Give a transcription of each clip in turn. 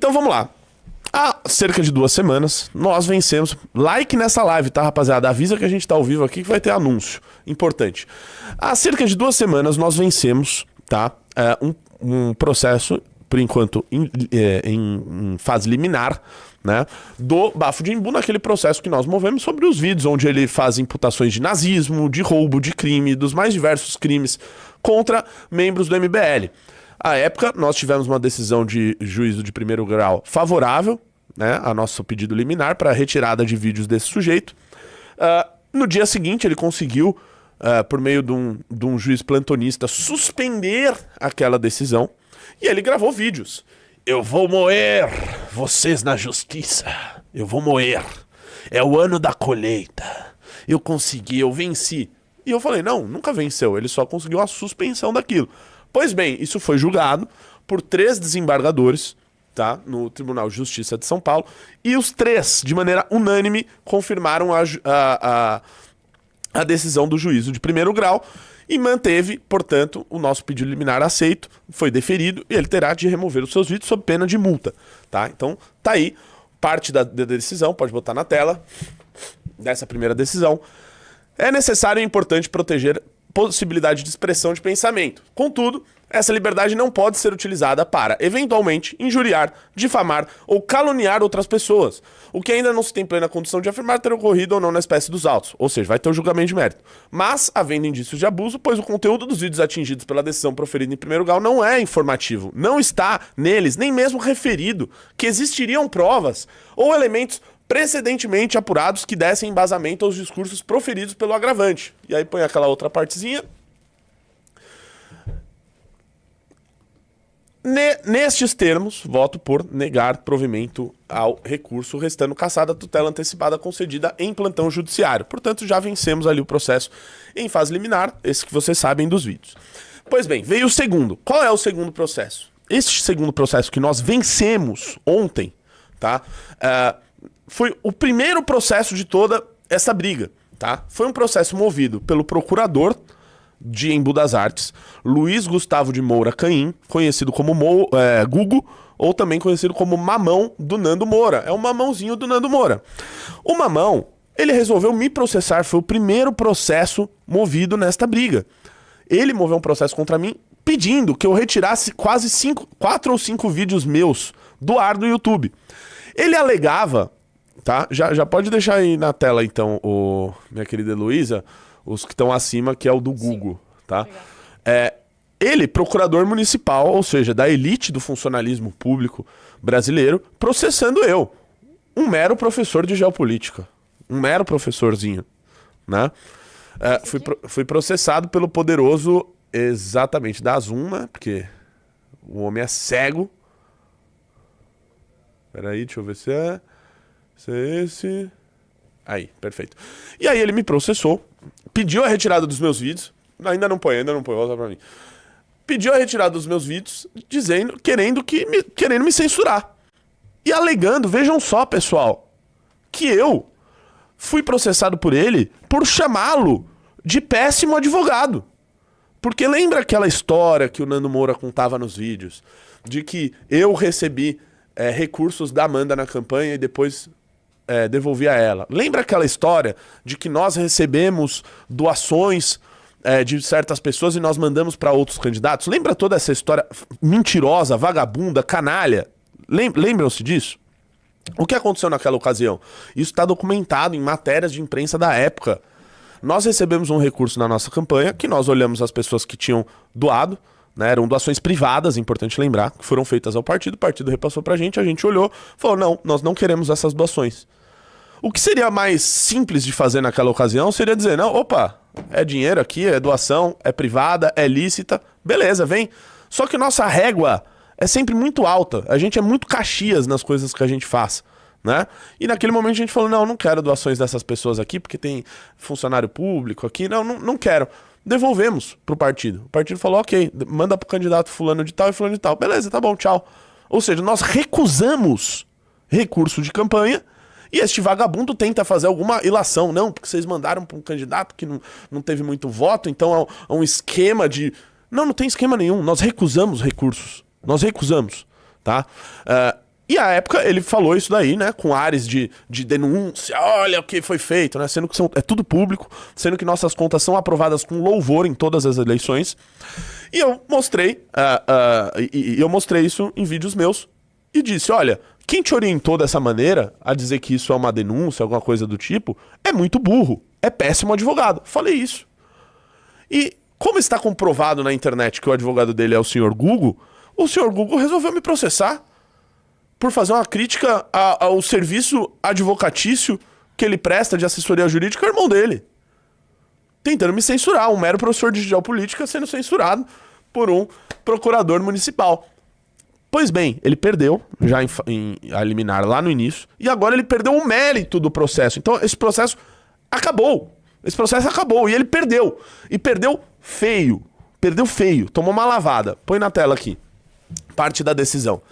Então vamos lá. Há cerca de 2 semanas, nós vencemos. Like nessa live, tá, rapaziada? Avisa que a gente tá ao vivo aqui que vai ter anúncio. Importante. Há cerca de 2 semanas, nós vencemos, tá? Um processo, por enquanto, em fase liminar, né? Do Bafo de Imbu, naquele processo que nós movemos sobre os vídeos, onde ele faz imputações de nazismo, de roubo, de crime, dos mais diversos crimes contra membros do MBL. À época, nós tivemos uma decisão de juízo de primeiro grau favorável, né, a nosso pedido liminar para retirada de vídeos desse sujeito. No dia seguinte, ele conseguiu, por meio de um juiz plantonista, suspender aquela decisão e ele gravou vídeos. Eu vou moer vocês na justiça. Eu vou moer. É o ano da colheita. Eu consegui, eu venci. E eu falei, não, nunca venceu. Ele só conseguiu a suspensão daquilo. Pois bem, isso foi julgado por 3 desembargadores, tá, no Tribunal de Justiça de São Paulo, e os 3, de maneira unânime, confirmaram a decisão do juízo de primeiro grau e manteve, portanto, o nosso pedido liminar aceito, foi deferido e ele terá de remover os seus vídeos sob pena de multa, tá? Então, tá aí, parte da decisão, pode botar na tela, dessa primeira decisão. É necessário e importante proteger possibilidade de expressão de pensamento. Contudo, essa liberdade não pode ser utilizada para, eventualmente, injuriar, difamar ou caluniar outras pessoas, o que ainda não se tem plena condição de afirmar ter ocorrido ou não na espécie dos autos, ou seja, vai ter o julgamento de mérito. Mas, havendo indícios de abuso, pois o conteúdo dos vídeos atingidos pela decisão proferida em primeiro grau não é informativo, não está neles nem mesmo referido que existiriam provas ou elementos precedentemente apurados que dessem embasamento aos discursos proferidos pelo agravante. E aí põe aquela outra partezinha. Nestes termos, voto por negar provimento ao recurso, restando cassada a tutela antecipada concedida em plantão judiciário. Portanto, já vencemos ali o processo em fase liminar, esse que vocês sabem dos vídeos. Pois bem, veio o segundo. Qual é o segundo processo? Este segundo processo que nós vencemos ontem, tá? Foi o primeiro processo de toda essa briga, tá? Foi um processo movido pelo procurador de Embu das Artes, Luiz Gustavo de Moura Caim, conhecido como Gugu, ou também conhecido como Mamão do Nando Moura. É o mamãozinho do Nando Moura. O Mamão, ele resolveu me processar, foi o primeiro processo movido nesta briga. Ele moveu um processo contra mim pedindo que eu retirasse quase 4 ou 5 vídeos meus do ar do YouTube. Ele alegava, tá? Já pode deixar aí na tela, então, minha querida Heloísa, os que estão acima, que é o do Google, tá? Ele, procurador municipal, ou seja, da elite do funcionalismo público brasileiro, processando eu, um mero professor de geopolítica, um mero professorzinho, né? Fui processado pelo poderoso, exatamente, da Zoom, né? Porque o homem é cego. Peraí, deixa eu ver se é esse. Aí, perfeito. E aí ele me processou, pediu a retirada dos meus vídeos. Ainda não põe, volta pra mim. Pediu a retirada dos meus vídeos, querendo me censurar. E alegando, vejam só, pessoal, que eu fui processado por ele por chamá-lo de péssimo advogado. Porque lembra aquela história que o Nando Moura contava nos vídeos, de que eu recebi recursos da Amanda na campanha e depois devolvi a ela. Lembra aquela história de que nós recebemos doações de certas pessoas e nós mandamos para outros candidatos? Lembra toda essa história mentirosa, vagabunda, canalha? Lembram-se disso? O que aconteceu naquela ocasião? Isso está documentado em matérias de imprensa da época. Nós recebemos um recurso na nossa campanha, que nós olhamos as pessoas que tinham doado, né, eram doações privadas, importante lembrar, que foram feitas ao partido, o partido repassou pra gente, a gente olhou, falou, não, nós não queremos essas doações. O que seria mais simples de fazer naquela ocasião seria dizer, não, opa, é dinheiro aqui, é doação, é privada, é lícita, beleza, vem. Só que nossa régua é sempre muito alta, a gente é muito Caxias nas coisas que a gente faz, né? E naquele momento a gente falou, não quero doações dessas pessoas aqui, porque tem funcionário público aqui, não quero. Devolvemos pro partido. O partido falou, ok, manda pro candidato fulano de tal e fulano de tal. Beleza, tá bom, tchau. Ou seja, nós recusamos recurso de campanha e este vagabundo tenta fazer alguma ilação. Não, porque vocês mandaram para um candidato que não teve muito voto, então é um esquema de... Não tem esquema nenhum. Nós recusamos recursos. Nós recusamos, tá? E à época ele falou isso daí, né, com ares de denúncia, olha o que foi feito, né, sendo que é tudo público, sendo que nossas contas são aprovadas com louvor em todas as eleições. E eu mostrei, eu mostrei isso em vídeos meus e disse, olha, quem te orientou dessa maneira a dizer que isso é uma denúncia, alguma coisa do tipo, é muito burro, é péssimo advogado. Falei isso. E como está comprovado na internet que o advogado dele é o senhor Google resolveu me processar por fazer uma crítica ao serviço advocatício que ele presta de assessoria jurídica ao irmão dele. Tentando me censurar, um mero professor de geopolítica sendo censurado por um procurador municipal. Pois bem, ele perdeu, já em a liminar lá no início, e agora ele perdeu o mérito do processo. Então esse processo acabou. Esse processo acabou e ele perdeu. E perdeu feio. Perdeu feio. Tomou uma lavada. Põe na tela aqui. Parte da decisão.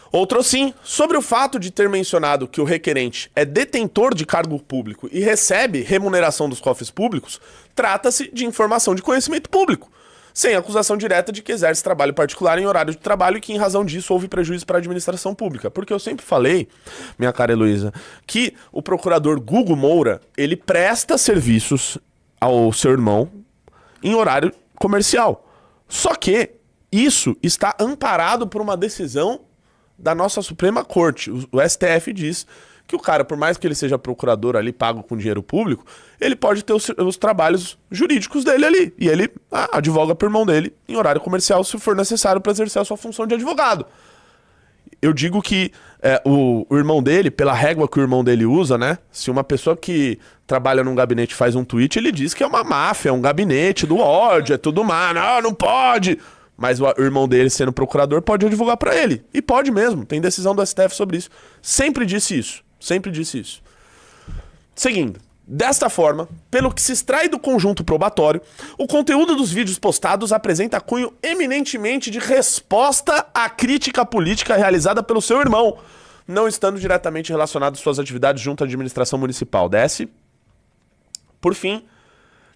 Outro sim, sobre o fato de ter mencionado que o requerente é detentor de cargo público e recebe remuneração dos cofres públicos, trata-se de informação de conhecimento público, sem acusação direta de que exerce trabalho particular em horário de trabalho e que em razão disso houve prejuízo para a administração pública. Porque eu sempre falei, minha cara Heloísa, que o procurador Gugu Moura, ele presta serviços ao seu irmão em horário comercial. Só que isso está amparado por uma decisão da nossa Suprema Corte. O STF diz que o cara, por mais que ele seja procurador ali, pago com dinheiro público, ele pode ter os trabalhos jurídicos dele ali. E ele advoga pro irmão dele em horário comercial, se for necessário para exercer a sua função de advogado. Eu digo que o irmão dele, pela régua que o irmão dele usa, né? Se uma pessoa que trabalha num gabinete faz um tweet, ele diz que é uma máfia, é um gabinete do ódio, é tudo má, não pode. Mas o irmão dele, sendo procurador, pode advogar pra ele. E pode mesmo, tem decisão do STF sobre isso. Sempre disse isso, sempre disse isso. Seguindo, desta forma, pelo que se extrai do conjunto probatório, o conteúdo dos vídeos postados apresenta cunho eminentemente de resposta à crítica política realizada pelo seu irmão, não estando diretamente relacionado às suas atividades junto à administração municipal. Desce. Por fim,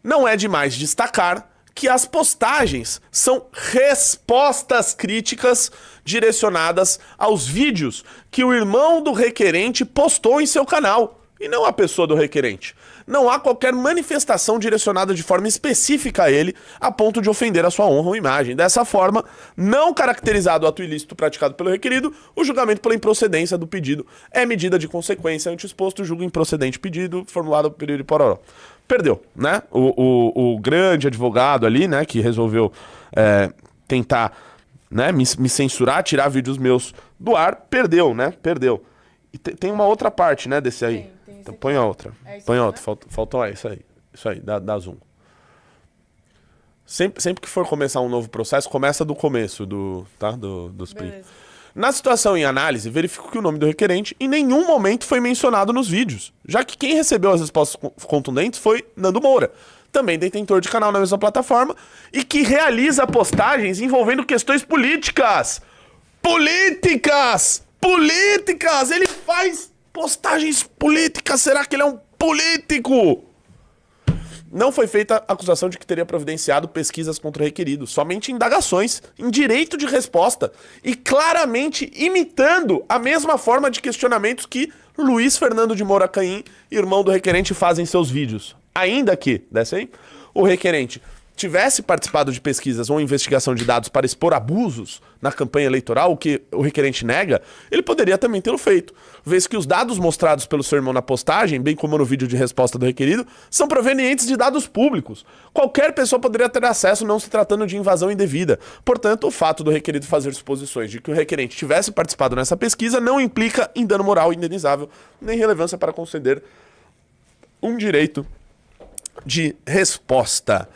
não é demais destacar que as postagens são respostas críticas direcionadas aos vídeos que o irmão do requerente postou em seu canal, e não a pessoa do requerente. Não há qualquer manifestação direcionada de forma específica a ele, a ponto de ofender a sua honra ou imagem. Dessa forma, não caracterizado o ato ilícito praticado pelo requerido, o julgamento pela improcedência do pedido é medida de consequência ante exposto, julgo improcedente pedido, formulado período pororó. Perdeu, né? O grande advogado ali, né, que resolveu tentar, né, me censurar, tirar vídeos meus do ar, perdeu, né? Perdeu. E tem uma outra parte, né, desse aí. Tem então põe a outra. Põe a outra. Né? Faltou isso aí. Isso aí, dá zoom. Sempre que for começar um novo processo, começa do começo dos print. Na situação em análise, verifico que o nome do requerente em nenhum momento foi mencionado nos vídeos, já que quem recebeu as respostas contundentes foi Nando Moura, também detentor de canal na mesma plataforma, e que realiza postagens envolvendo questões políticas. Políticas! Ele faz postagens políticas. Será que ele é um político? Não foi feita acusação de que teria providenciado pesquisas contra o requerido, somente indagações em direito de resposta e claramente imitando a mesma forma de questionamentos que Luiz Fernando de Moura Caim, irmão do requerente, faz em seus vídeos. Ainda que, desce aí, o requerente tivesse participado de pesquisas ou investigação de dados para expor abusos na campanha eleitoral, o que o requerente nega, ele poderia também tê-lo feito, vez que os dados mostrados pelo seu irmão na postagem, bem como no vídeo de resposta do requerido, são provenientes de dados públicos. Qualquer pessoa poderia ter acesso, não se tratando de invasão indevida. Portanto, o fato do requerido fazer suposições de que o requerente tivesse participado nessa pesquisa não implica em dano moral indenizável, nem relevância para conceder um direito de resposta.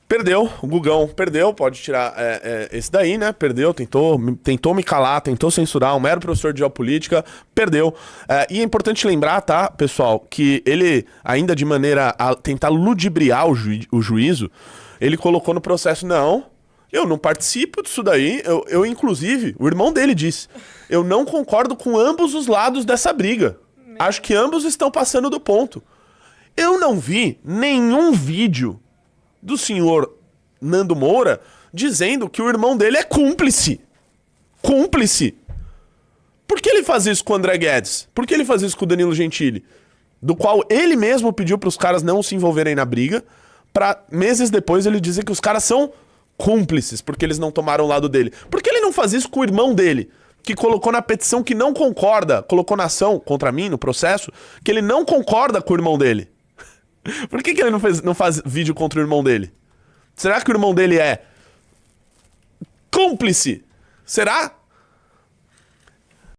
Perdeu, o Gugão perdeu, pode tirar esse daí, né? Perdeu, tentou me calar, tentou censurar, um mero professor de geopolítica, perdeu. E é importante lembrar, tá, pessoal, que ele, ainda de maneira a tentar ludibriar o juízo, ele colocou no processo, não, eu não participo disso daí, eu inclusive, o irmão dele disse, eu não concordo com ambos os lados dessa briga. Acho que ambos estão passando do ponto. Eu não vi nenhum vídeo do senhor Nando Moura dizendo que o irmão dele é cúmplice. Cúmplice. faz isso com o André Guedes? Por que ele faz isso com o Danilo Gentili? Do qual ele mesmo pediu pros caras não se envolverem na briga, pra meses depois ele dizer que os caras são cúmplices, porque eles não tomaram o lado dele. Por que ele não faz isso com o irmão dele? Que colocou na petição que não concorda, colocou na ação contra mim, no processo, que ele não concorda com o irmão dele. Por que ele não faz vídeo contra o irmão dele? Será que o irmão dele é cúmplice? Será?